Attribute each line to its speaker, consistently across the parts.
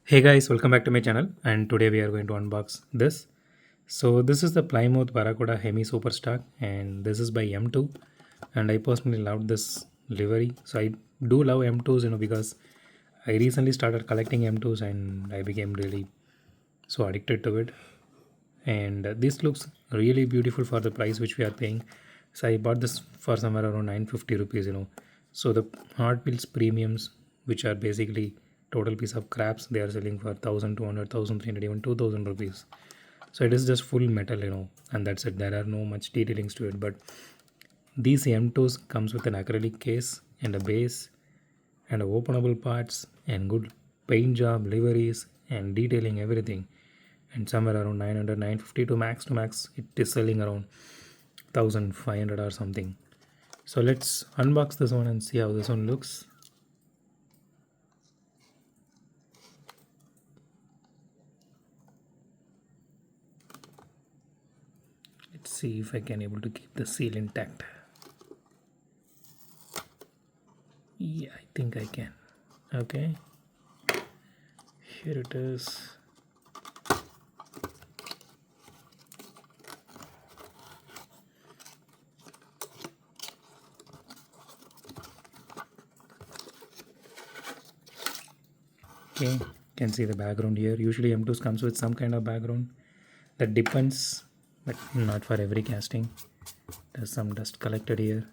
Speaker 1: Hey guys, welcome back to my channel, and today we are going to unbox this. So this is the Plymouth Barracuda Hemi Superstock, and this is by M2, and I personally loved this livery. So I do love M2s, because I recently started collecting M2s and I became really so addicted to it. And this looks really beautiful for the price which we are paying. So I bought this for somewhere around 950 rupees. So the hard wheels premiums, which are basically total piece of crabs, they are selling for 1200, 1300, even 2000 rupees. So it is just full metal, and that's it. There are no much detailings to it. But these M2s comes with an acrylic case and a base and openable parts and good paint job, liveries and detailing everything. And somewhere around 900, 950 to max it is selling around 1500 or something. So let's unbox this one and see how this one looks. Let's see if I can able to keep the seal intact. Yeah, I think I can. Okay, here it is. Okay, you can see the background here. Usually M2s comes with some kind of background. That depends, but not for every casting. There's some dust collected here.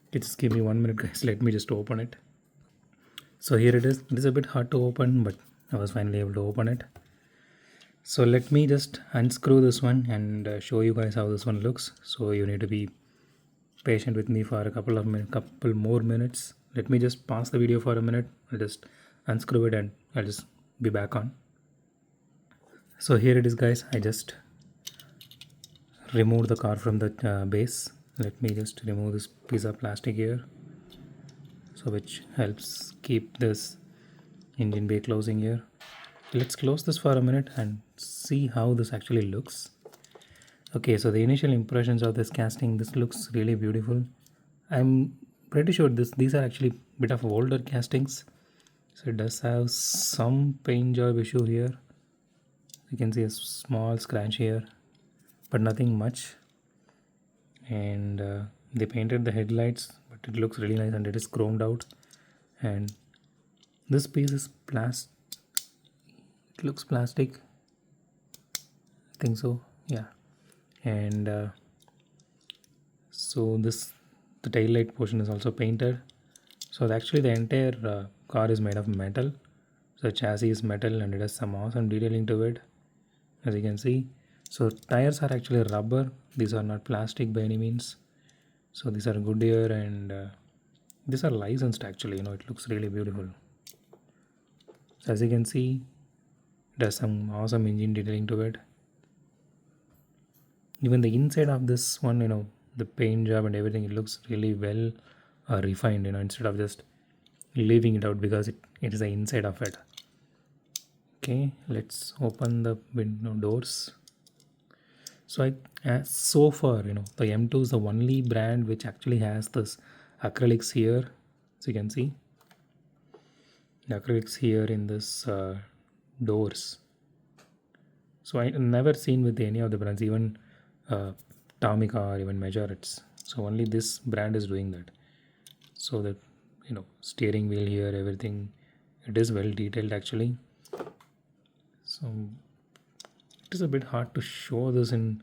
Speaker 1: Okay, just give me 1 minute, guys. Let me just open it. So here it is. It is a bit hard to open, but I was finally able to open it. So let me just unscrew this one and show you guys how this one looks. So you need to be patient with me for a couple more minutes. Let me just pause the video for a minute. I'll just unscrew it and I'll just be back on. So here it is, guys. I just removed the car from the base. Let me just remove this piece of plastic here, so which helps keep this engine bay closing here. Let's close this for a minute and see how this actually looks. Okay, so the initial impressions of this casting, this looks really beautiful. I'm pretty sure these are actually bit of older castings. So it does have some paint job issue here. You can see a small scratch here, but nothing much. And they painted the headlights, but it looks really nice and it is chromed out. And this piece is plastic. It looks plastic. I think so. Yeah. And so the tail light portion is also painted. So actually the entire car is made of metal. So the chassis is metal and it has some awesome detailing to it, as you can see. So tires are actually rubber. These are not plastic by any means. So these are Goodyear and these are licensed actually. It looks really beautiful. So as you can see, it has some awesome engine detailing to it. Even the inside of this one, the paint job and everything, it looks really well refined, instead of just leaving it out, because it is the inside of it. Okay, let's open the window doors. So so far, the M2 is the only brand which actually has this acrylics here. So you can see the acrylics here in this doors. So I never seen with any of the brands, even Tomica or even Majorits. So only this brand is doing that. So that steering wheel here, everything, it is well detailed actually. So it is a bit hard to show this in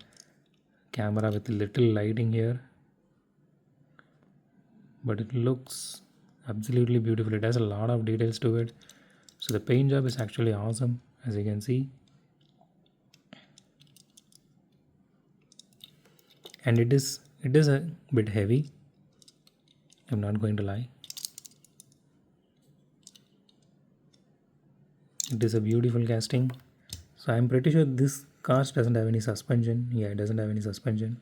Speaker 1: camera with little lighting here, but it looks absolutely beautiful. It has a lot of details to it. So the paint job is actually awesome, as you can see. And it is a bit heavy, I'm not going to lie. It is a beautiful casting. So I'm pretty sure this car doesn't have any suspension. Yeah, it doesn't have any suspension,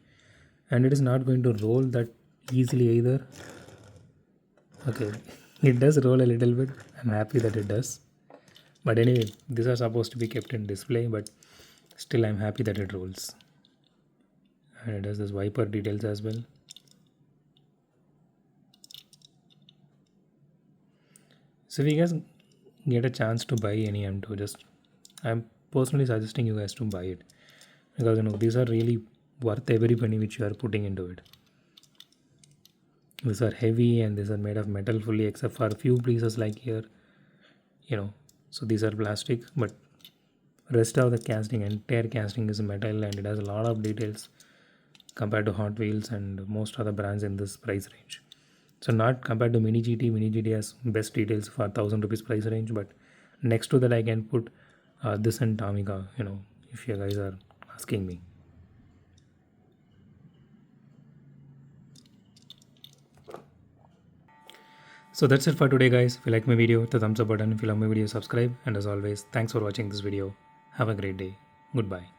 Speaker 1: and it is not going to roll that easily either. Okay, it does roll a little bit. I'm happy that it does. But anyway, these are supposed to be kept in display, but still I'm happy that it rolls. And it has this wiper details as well. So if you guys get a chance to buy any M2, just I'm personally suggesting you guys to buy it, because these are really worth every penny which you are putting into it. These are heavy and these are made of metal fully, except for a few pieces like here, so these are plastic, but rest of the casting, entire casting is metal, and it has a lot of details compared to Hot Wheels and most other brands in this price range. So not compared to Mini GT. Mini GT has best details for 1,000 rupees price range, but next to that I can put this and Tamica, if you guys are asking me. So that's it for today, guys. If you like my video, hit the thumbs up button. If you love my video, subscribe. And as always, thanks for watching this video. Have a great day. Goodbye.